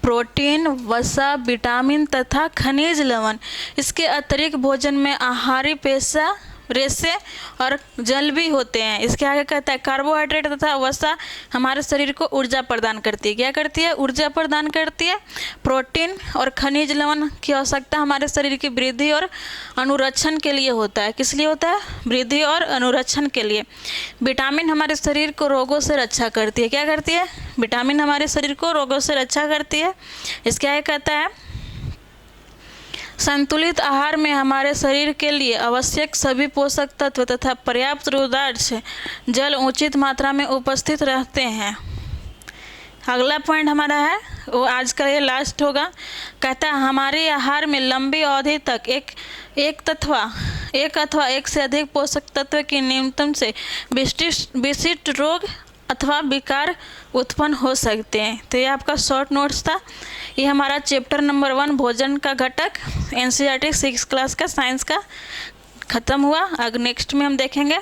प्रोटीन, वसा, विटामिन तथा खनिज लवण। इसके अतिरिक्त भोजन में आहारी रेशे और जल भी होते हैं। इसके आगे कहता है कार्बोहाइड्रेट तथा वसा हमारे शरीर को ऊर्जा प्रदान करती है। क्या करती है, ऊर्जा प्रदान करती है। प्रोटीन और खनिज लवण की आवश्यकता हमारे शरीर की वृद्धि और अनुरक्षण के लिए होता है। किस लिए होता है, वृद्धि और अनुरक्षण के लिए। विटामिन हमारे शरीर को रोगों से रक्षा करती है। क्या करती है, विटामिन हमारे शरीर को रोगों से रक्षा करती है। इसके आगे कहता है संतुलित आहार में हमारे शरीर के लिए आवश्यक सभी पोषक तत्व तथा पर्याप्त रुद्राक्ष जल उचित मात्रा में उपस्थित रहते हैं। अगला पॉइंट हमारा है वो आज का ये लास्ट होगा। कहता है हमारे आहार में लंबी अवधि तक एक अथवा एक से अधिक पोषक तत्व की न्यूनतम से विशिष्ट रोग अथवा विकार उत्पन्न हो सकते हैं। तो ये आपका शॉर्ट नोट्स था। ये हमारा चैप्टर नंबर 1 भोजन का घटक NCERT 6 क्लास का साइंस का ख़त्म हुआ। अगर नेक्स्ट में हम देखेंगे।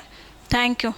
Thank you.